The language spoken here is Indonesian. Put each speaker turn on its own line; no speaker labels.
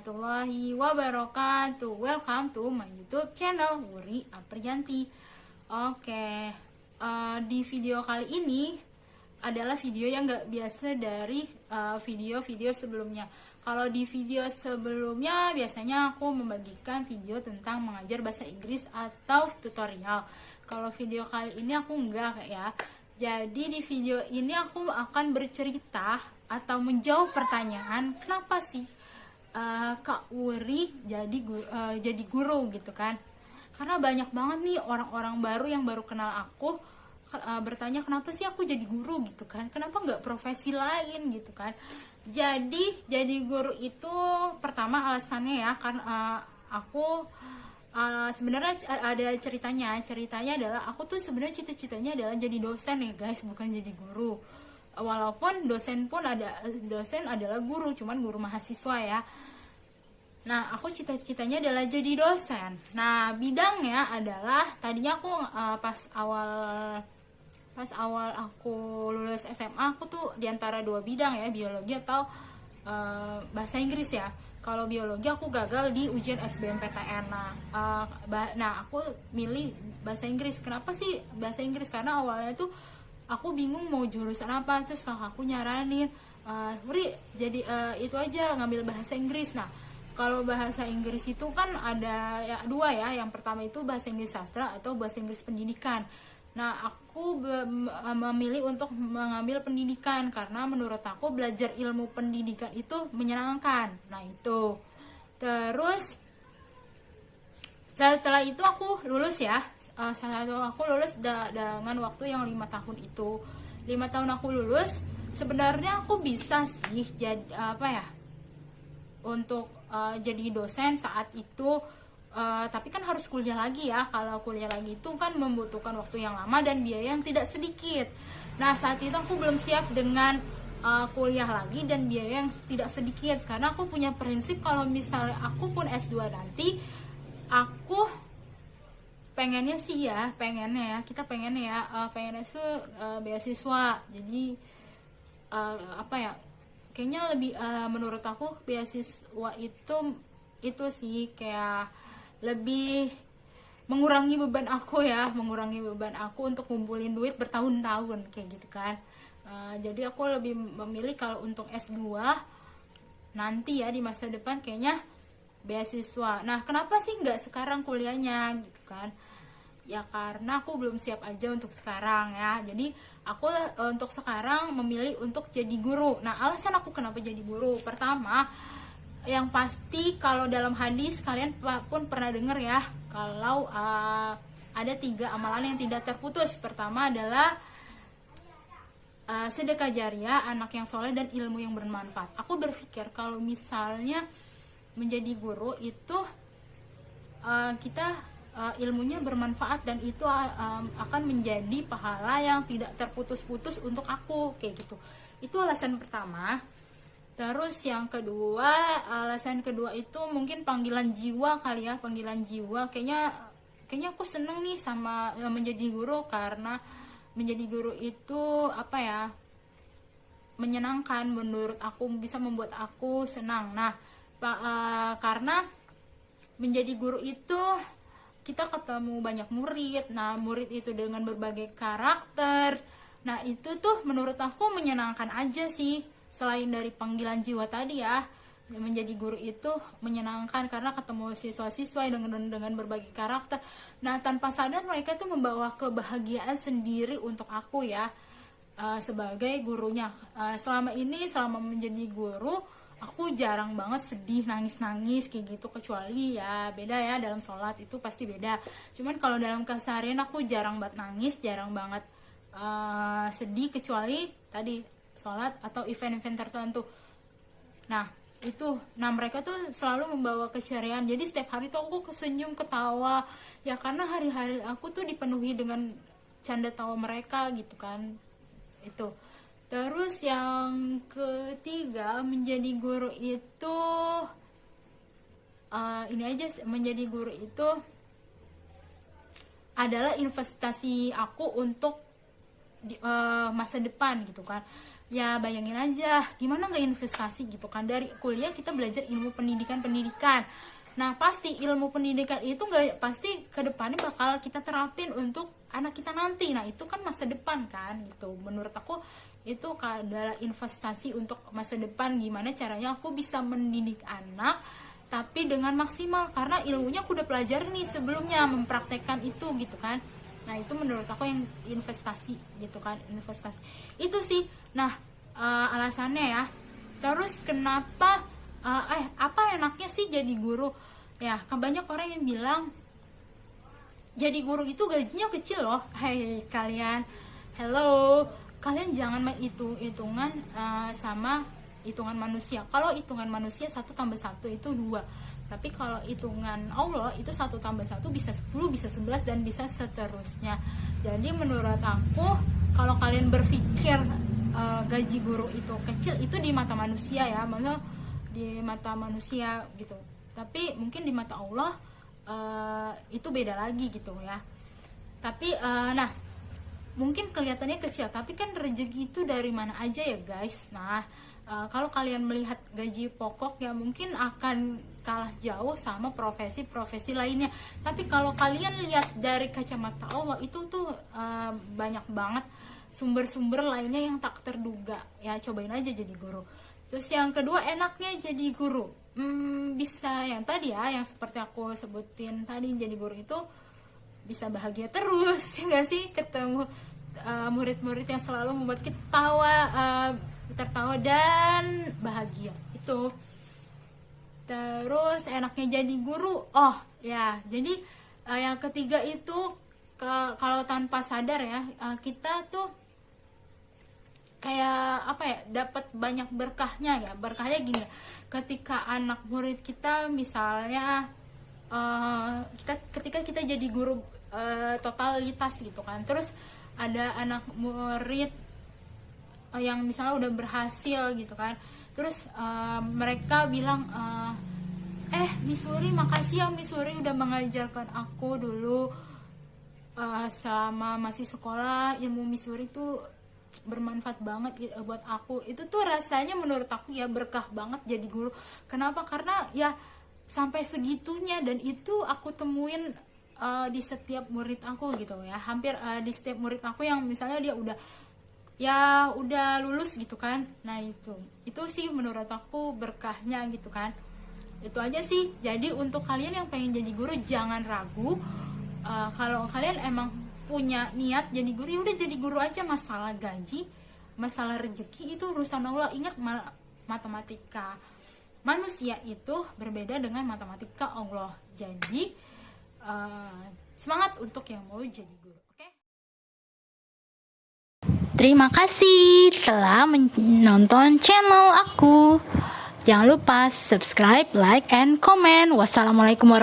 warahmatullahi wabarakatuh. Welcome to my YouTube channel Wuri Apriyanti. Oke, di video kali ini adalah video yang gak biasa dari video-video sebelumnya. Kalau di video sebelumnya biasanya aku membagikan video tentang mengajar bahasa Inggris atau tutorial. Kalau video kali ini aku enggak ya. Jadi di video ini aku akan bercerita atau menjawab pertanyaan kenapa sih Kak Wuri jadi guru gitu kan. Karena banyak banget nih orang-orang baru yang baru kenal aku bertanya kenapa sih aku jadi guru gitu kan, kenapa nggak profesi lain gitu kan. Jadi guru itu pertama alasannya ya kan aku sebenarnya ada ceritanya adalah aku tuh sebenarnya cita-citanya adalah jadi dosen ya guys, bukan jadi guru. Walaupun dosen adalah guru, cuman guru mahasiswa ya. Nah, aku cita-citanya adalah jadi dosen. Nah, bidangnya adalah tadinya aku pas awal aku lulus SMA, aku tuh diantara dua bidang ya, biologi atau bahasa Inggris ya. Kalau biologi aku gagal di ujian SBMPTN. Nah, aku milih bahasa Inggris. Kenapa sih bahasa Inggris? Karena awalnya tuh aku bingung mau jurusan apa. Terus kakakku nyaranin, Wuri jadi itu aja, ngambil bahasa Inggris. Nah, kalau bahasa Inggris itu kan ada ya, dua ya. Yang pertama itu bahasa Inggris sastra atau bahasa Inggris pendidikan. Nah, aku memilih untuk mengambil pendidikan karena menurut aku belajar ilmu pendidikan itu menyenangkan. Nah, itu. Terus setelah itu aku lulus ya. Aku lulus dengan waktu yang 5 tahun itu. 5 tahun aku lulus, sebenarnya aku bisa sih jadi untuk jadi dosen saat itu. Tapi kan harus kuliah lagi ya. Kalau kuliah lagi itu kan membutuhkan waktu yang lama dan biaya yang tidak sedikit. Nah, saat itu aku belum siap dengan kuliah lagi dan biaya yang tidak sedikit. Karena aku punya prinsip kalau misalnya aku pun S2 nanti, aku pengennya itu beasiswa. Jadi kayaknya lebih menurut aku beasiswa itu sih kayak lebih mengurangi beban aku untuk ngumpulin duit bertahun-tahun kayak gitu kan. Jadi aku lebih memilih kalau untuk S2 nanti ya di masa depan kayaknya beasiswa. Nah, kenapa sih nggak sekarang kuliahnya gitu kan? Ya karena aku belum siap aja untuk sekarang ya. Jadi aku untuk sekarang memilih untuk jadi guru. Nah, alasan aku kenapa jadi guru, pertama yang pasti kalau dalam hadis kalian pun pernah dengar ya, kalau ada 3 amalan yang tidak terputus. Pertama adalah sedekah jariah, anak yang soleh, dan ilmu yang bermanfaat. Aku berpikir kalau misalnya menjadi guru itu kita ilmunya bermanfaat dan itu akan menjadi pahala yang tidak terputus-putus untuk aku kayak gitu. Itu alasan pertama. Terus yang kedua, alasan kedua itu mungkin panggilan jiwa kali ya, panggilan jiwa. Kayaknya aku seneng nih sama menjadi guru, karena menjadi guru itu menyenangkan menurut aku, bisa membuat aku senang. Nah, karena menjadi guru itu kita ketemu banyak murid. Nah, murid itu dengan berbagai karakter. Nah, itu tuh menurut aku menyenangkan aja sih. Selain dari panggilan jiwa tadi ya, menjadi guru itu menyenangkan karena ketemu siswa-siswa dengan berbagai karakter. Nah, tanpa sadar mereka tuh membawa kebahagiaan sendiri untuk aku ya, sebagai gurunya. Selama menjadi guru, aku jarang banget sedih, nangis kayak gitu, kecuali ya beda ya dalam sholat itu pasti beda. Cuman kalau dalam keseharian aku jarang banget nangis, jarang banget sedih, kecuali tadi sholat atau event-event tertentu. Nah, mereka tuh selalu membawa keceriaan. Jadi setiap hari tuh aku kesenyum, ketawa ya, karena hari-hari aku tuh dipenuhi dengan canda tawa mereka gitu kan. Itu. Terus yang ketiga, menjadi guru itu menjadi guru itu adalah investasi aku untuk masa depan gitu kan. Ya bayangin aja, gimana nggak investasi gitu kan. Dari kuliah kita belajar ilmu pendidikan. Nah pasti ilmu pendidikan itu nggak pasti kedepannya bakal kita terapin untuk anak kita nanti. Nah itu kan masa depan kan gitu. Menurut aku itu adalah investasi untuk masa depan. Gimana caranya aku bisa mendidik anak tapi dengan maksimal, karena ilmunya aku udah pelajari nih sebelumnya, mempraktekkan itu gitu kan. Nah itu menurut aku yang investasi gitu kan, investasi itu sih. Nah alasannya ya. Terus kenapa apa enaknya sih jadi guru? Ya kan banyak orang yang bilang jadi guru itu gajinya kecil loh. Hai kalian, hello, kalian jangan main hitungan sama hitungan manusia. Kalau hitungan manusia 1 tambah 1 itu 2, tapi kalau hitungan Allah itu 1 tambah 1 bisa 10, bisa 11, dan bisa seterusnya. Jadi menurut aku kalau kalian berpikir gaji guru itu kecil, itu di mata manusia ya, maksudnya di mata manusia gitu, tapi mungkin di mata Allah itu beda lagi gitu ya. Tapi nah mungkin kelihatannya kecil, tapi kan rezeki itu dari mana aja ya guys. Nah kalau kalian melihat gaji pokok ya mungkin akan kalah jauh sama profesi-profesi lainnya. Tapi kalau kalian lihat dari kacamata Allah, itu tuh banyak banget sumber-sumber lainnya yang tak terduga. Ya cobain aja jadi guru. Terus yang kedua, enaknya jadi guru, bisa yang tadi ya, yang seperti aku sebutin tadi, jadi guru itu bisa bahagia terus ya nggak sih, ketemu murid-murid yang selalu membuat kita tertawa dan bahagia itu. Terus enaknya jadi guru, oh ya, jadi yang ketiga itu kalau tanpa sadar ya, kita tuh kayak apa ya, dapat banyak berkahnya ya. Berkahnya gini, ketika anak murid kita misalnya ketika kita jadi guru totalitas gitu kan, terus ada anak murid yang misalnya udah berhasil gitu kan, terus mereka bilang Miss Suri, makasih ya Miss Suri udah mengajarkan aku dulu selama masih sekolah, ilmu Miss Suri tuh bermanfaat banget buat aku. Itu tuh rasanya menurut aku ya berkah banget jadi guru. Kenapa? Karena ya sampai segitunya, dan itu aku temuin di setiap murid aku gitu ya, hampir di setiap murid aku yang misalnya dia udah lulus gitu kan. Nah itu sih menurut aku berkahnya gitu kan. Itu aja sih. Jadi untuk kalian yang pengen jadi guru, jangan ragu. Kalau kalian emang punya niat jadi guru, ya udah jadi guru aja. Masalah gaji, masalah rezeki itu urusan Allah. Ingat, matematika manusia itu berbeda dengan matematika Allah. Jadi semangat untuk yang mau jadi guru. Oke? Terima kasih telah menonton channel aku. Jangan lupa subscribe, like, and comment. Wassalamualaikum warahmatullahi wabarakatuh.